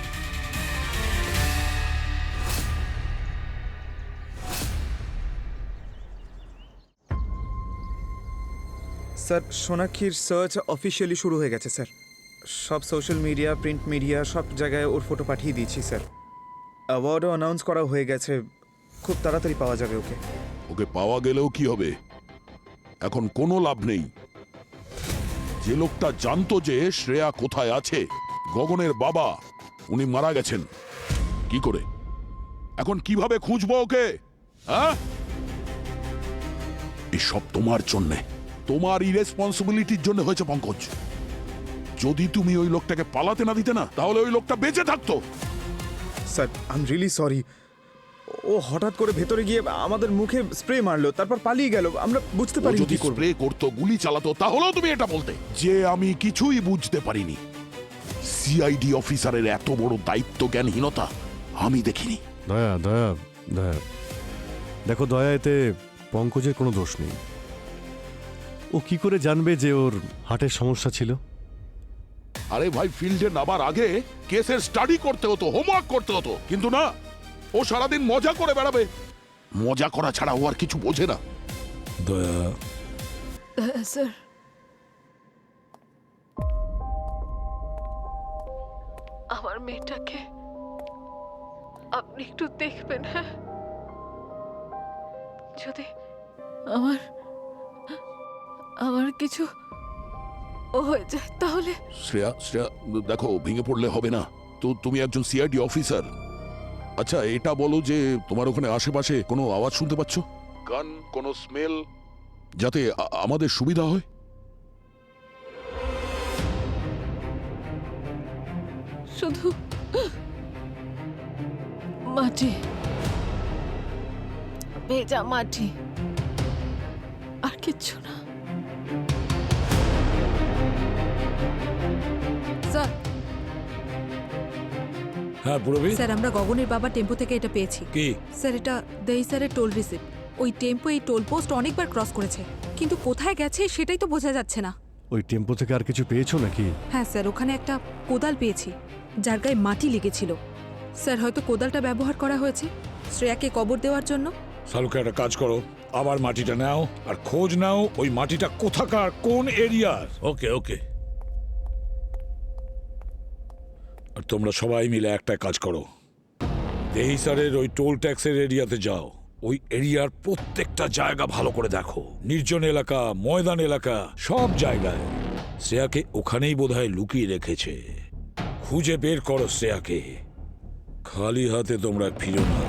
স্যার, সোনাক্ষীর সার্চ অফিসিয়ালি শুরু হয়ে গেছে স্যার। সব সোশ্যাল মিডিয়া, প্রিন্ট মিডিয়া সব জায়গায় ওর ফটো পাঠিয়ে দিয়েছি স্যার। অ্যাওয়ার্ডও অ্যানাউন্স করা হয়ে গেছে, খুব তাড়াতাড়ি পাওয়া যাবে ওকে। ওকে পাওয়া গেলেও কি হবে? এখন কোনো লাভ নেই। যে লোকটা জানতো যে শ্রেয়া কোথায় আছে, গগনের বাবা, উনি মারা গেছেন। কি করে? এখন কিভাবে খুঁজবো ওকে? হ্যাঁ, এসব তোমার জন্যে, তোমার ইরেসপন্সিবিলিটির জন্য হয়েছে পঙ্কজ। যদি তুমি ওই লোকটাকে পালাতে না দিতে না, তাহলে ওই লোকটা বেঁচে থাকতো। Sir, I am really sorry. ও হঠাৎ করে ভেতরে গিয়ে আমাদের মুখে স্প্রে মারলো, তারপর পালিয়ে গেল। আমরা বুঝতে ও পারিনি যদি কি করব। স্প্রে করতো, গুলি চালাতো, তাহলেও তুমি এটা বলতে যে আমি কিছুই বুঝতে পারিনি। সিআইডি অফিসারের এত বড় দায়িত্ব জ্ঞানহীনতা আমি দেখিনি। দয়া দয়া দয়া, দেখো দয়া, এতে পঙ্কজের কোনো দোষ নেই। ও কি করে জানবে যে ওর হার্টের সমস্যা ছিল? আরে ভাই, ফিল্ডে নামার আগে কেসের স্টাডি করতে হতো, হোমওয়ার্ক করতে হতো, কিন্তু না, ও সারাদিন মজা করে বেড়াবে। মজা করা ছাড়া ও আর কিছু বোঝে না। দয়া, স্যার, আমার মেয়েটাকে আপনি একটু দেখবেন। হ্যাঁ, যদি আমার আমার কিছু হয়ে যায় তাহলে। শ্রেয়া, শ্রেয়া, দেখো, ভেঙে পড়লে হবে না তো। তুমি একজন সিআইডি অফিসার। আচ্ছা, এটা বলো যে তোমার ওখানে আশেপাশে কোনো আওয়াজ শুনতে পাচ্ছ? গান, কোনো স্মেল, যাতে আমাদের সুবিধা হয়। শুধু মাটি, ভেজা মাটি, আর কিচ্ছু না। স্যার, হ্যাঁ পুরবি, স্যার, আমরা গগনের বাবা টেম্পো থেকে এটা পেয়েছি। কি? স্যার, এটা দেই স্যারের টোল রিসিপ্ট। ওই টেম্পো এই টোল পোস্ট অনেকবার ক্রস করেছে, কিন্তু কোথায় গেছে সেটাই তো বোঝা যাচ্ছে না। ওই টেম্পো থেকে আর কিছু পেয়েছো নাকি? হ্যাঁ স্যার, ওখানে একটা কোদাল পেয়েছি যার গায়ে মাটি লেগেছিল। স্যার, হয়তো কোদালটা ব্যবহার করা হয়েছে শ্রেয়াকে কবর দেওয়ার জন্য। শালুকে একটা কাজ করো, আবার মাটিটা নাও আর খোঁজ নাও ওই মাটিটা কোথাকার, কোন এরিয়ার। ওকে ওকে। আর তোমরা সবাই মিলে একটা কাজ করো, দেহিসারের ওই টোল ট্যাক্সের এরিয়াতে যাও। ওই এরিয়ার প্রত্যেকটা জায়গা ভালো করে দেখো, নির্জন এলাকা, ময়দান এলাকা, সব জায়গায়। শ্রেয়াকে ওখানেই বোধহয় লুকিয়ে রেখেছে। খুঁজে বের করো শ্রেয়াকে, খালি হাতে তোমরা ফিরো না।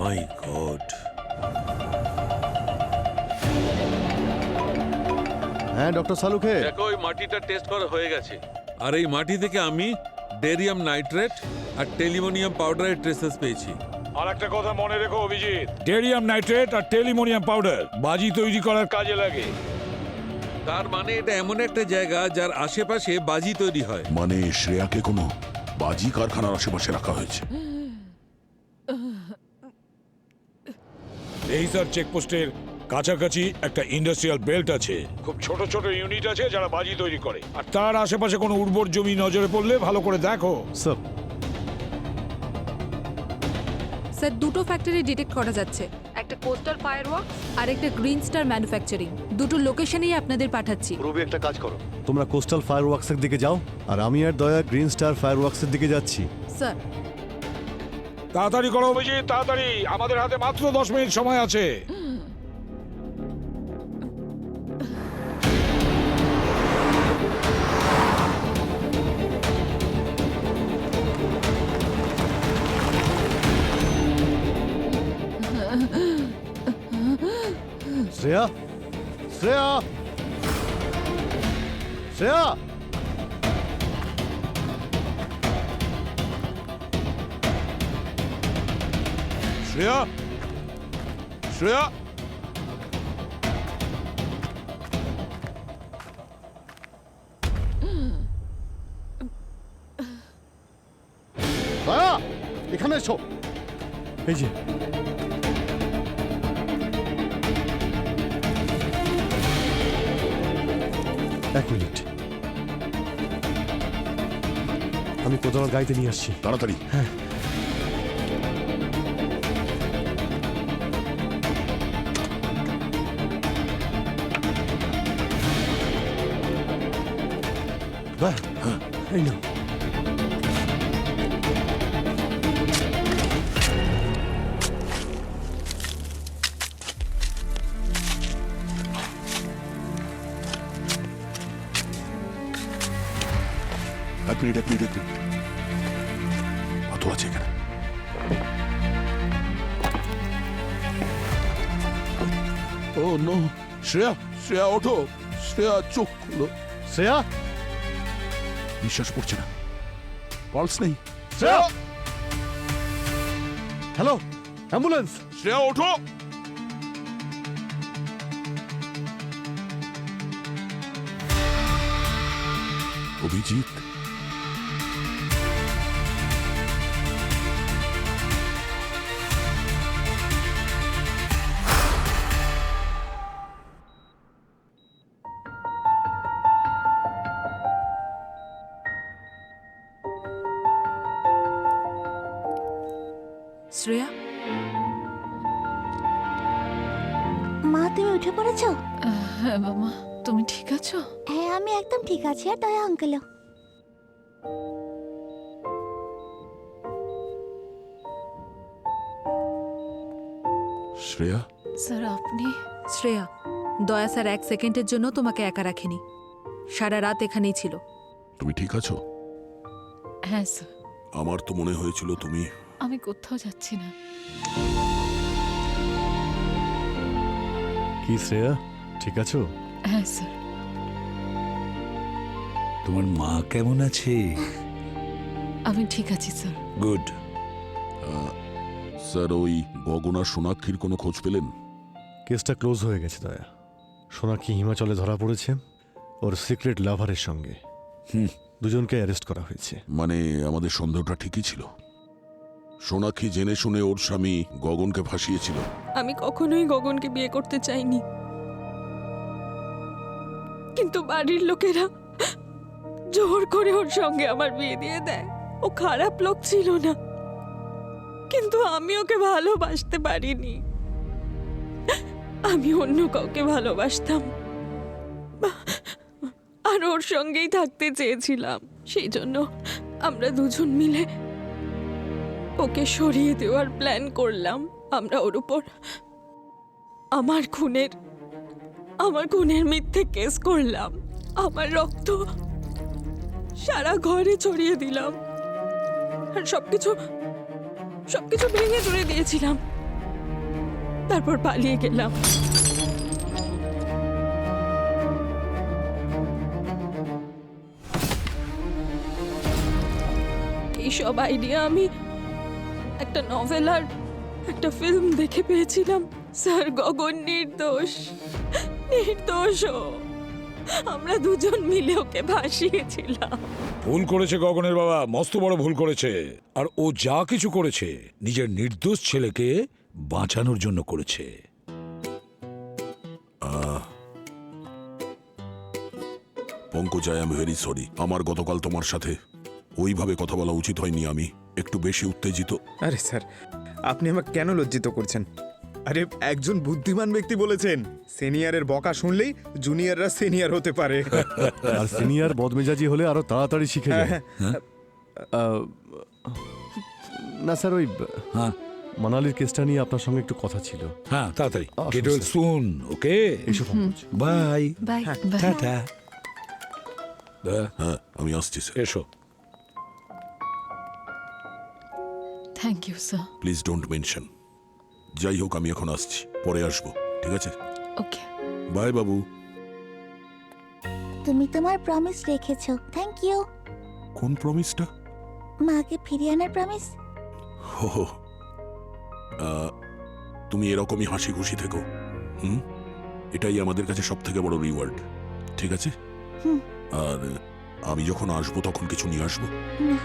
মাই গড। হ্যাঁ ডক্টর সালুখে, দেখো, ওই মাটিটা টেস্ট করা হয়ে গেছে, আর এই মাটি থেকে আমি ডেরিয়াম নাইট্রেট আর টেলিমোনিয়াম পাউডারের ট্রেসেস পেয়েছি। আর একটা কথা মনে রেখো অভিজিৎ, ডেরিয়াম নাইট্রেট আর টেলিমোনিয়াম পাউডার বাজি তৈরি করার কাজে লাগে। তার মানে এটা এমন একটা জায়গা যার আশেপাশে বাজি তৈরি হয়। মানে শ্রেয়াকে কোনো বাজি কারখানার আশেপাশে রাখা হয়েছে। দেহিসার চেকপোস্টের কাছাকাছি একটা ইন্ডাস্ট্রিয়াল বেল্ট আছে, খুব ছোট ছোট ইউনিট আছে যারা বাজি তৈরি করে। আর তার আশেপাশে কোনো উর্বর জমি নজরে পড়লে ভালো করে দেখো। স্যার। স্যার, দুটো ফ্যাক্টরি ডিটেক্ট করা যাচ্ছে, একটা কোস্টাল ফায়ারওয়ার্ক আর একটা গ্রিন স্টার ম্যানুফ্যাকচারিং। দুটো লোকেশনেই আপনাদের পাঠাচ্ছি। রবি, একটা কাজ করো, তোমরা কোস্টাল ফায়ারওয়ার্কসের দিকে যাও, আর আমি আর দয়া গ্রিন স্টার ফায়ারওয়ার্কসের দিকে যাচ্ছি। স্যার, তাড়াতাড়ি করো অভিজিৎ, তাড়াতাড়ি, আমাদের হাতে মাত্র 10 মিনিট সময় আছে। শ্রেয়া, শ্রেয়া, শ্রেয়া। শ্রেয়া, শ্রেয়া, দয়া, এখানে এসো। এই যে এক মিনিট, আমি কোদাল গাইতে নিয়ে আসছি। তাড়াতাড়ি। হ্যাঁ। দয়া, এই নাও। এক মিনিট, এক মিনিট, এক মিনিট। কত আছে এখানে? ও নো, শ্রেয়া, শ্রেয়া ওঠো, শ্রেয়া চোখ খুলো। শ্রেয়া, বিশ্বাস পড়ছে না, পালস নেই। Shreya, hello, ambulance. শ্রেয়া ওঠো। অভিজিৎ, শ্রেয়া, মা তুমি উঠে পড়েছো? হ্যাঁ বাবা, তুমি ঠিক আছো? হ্যাঁ আমি একদম ঠিক আছি। আর দয়া আঙ্কেলও। শ্রেয়া, স্যার আপনি? শ্রেয়া, দয়া স্যার 1 সেকেন্ডের জন্য তোমাকে একা রাখেনি, সারা রাত এখানেই ছিল। তুমি ঠিক আছো? হ্যাঁ স্যার। আমার তো মনে হয়েছিল তুমি। আমি কোথাও যাচ্ছি না। কি শ্রেয়া, ঠিক আছো? হ্যাঁ স্যার। তোমার মা কেমন আছে? আমি ঠিক আছি স্যার। গুড। স্যার, ওই গগনা সোনাক্ষীর কোনো খোঁজ পেলেন? কেসটা ক্লোজ হয়ে গেছে দয়া। সোনাক্ষী হিমাচলে ধরা পড়েছে ওর সিক্রেট লাভারের সঙ্গে। দুজনকে অ্যারেস্ট করা হয়েছে। মানে আমাদের সন্দেহটা ঠিকই ছিল। সোনাক্ষী জেনে শুনে ওর স্বামী গগনকে ফাঁসিয়েছিল। আমি কখনোই গগনকে বিয়ে করতে চাইনি, কিন্তু বাড়ির লোকেরা জোর করে ওর সঙ্গে আমার বিয়ে দিয়ে দেয়। ও খারাপ লোক ছিল না, কিন্তু আমি ওকে ভালোবাসতে পারিনি। আমি অন্য কাউকে ভালোবাসতাম আর ওর সঙ্গেই থাকতে চেয়েছিলাম। সেই জন্য আমরা দুজন মিলে ওকে সরিয়ে দেওয়ার প্ল্যান করলাম। আমরা ওর উপর আমার খুনের মিথ্যে কেস করলাম। আমার রক্ত সারা ঘরে ছড়িয়ে দিলাম আর সবকিছু ভেঙে চুরে দিয়েছিলাম। তারপর পালিয়ে গেলাম। এইসব আইডিয়া আমি একটা নভেল আর একটা ফিল্ম দেখে পেয়েছিলাম। স্যার, গগন নির্দোষ। আমরা দুজন মিলে ওকে ভাসিয়েছিলাম। ভুল করেছে গগনের বাবা, মস্ত বড় ভুল করেছে। আর ও যা কিছু করেছে নিজের নির্দোষ ছেলেকে বাঁচানোর জন্য করেছে। Pankaj, I am very sorry. আমার গতকাল তোমার সাথে ওইভাবে কথা বলা উচিত হয়নি। আমি একটু বেশি উত্তেজিত। আরে স্যার, আপনি আমাকে কেন লজ্জিত করছেন? আরে একজন বুদ্ধিমান ব্যক্তি বলেছেন, সিনিয়রের বকা শুনলেই জুনিয়ররা সিনিয়র হতে পারে। আর সিনিয়র বদমেজাজি হলে আরো তাড়াতাড়ি শিখে যায়। না স্যার, ওই হ্যাঁ মানালির কেসটা নিয়ে আপনার সঙ্গে একটু কথা ছিল। হ্যাঁ তাড়াতাড়ি আসুন, গেট ওয়েল স্যার। সুন ওকে এসো ফোন করছি। বাই বাই টাটা হ্যাঁ আমি আসছি স্যার। এসো thank you sir. Please don't mention. যাই হোক আমি এখন আসছি, পরে আসবো, ঠিক আছে? ওকে। বাই বাবু। তুমি তোমার প্রমিস রেখেছো, থ্যাংক ইউ। কোন প্রমিসটা? মাকে ফিরিয়ে আনার প্রমিস। হো হো। তুমি এরকমই হাসি খুশি থেকো, এটাই আমাদের কাছে সব থেকে বড় রিওয়ার্ড, ঠিক আছে? হুম। আর আমি যখন আসবো তখন কিছু নিয়ে আসবো। না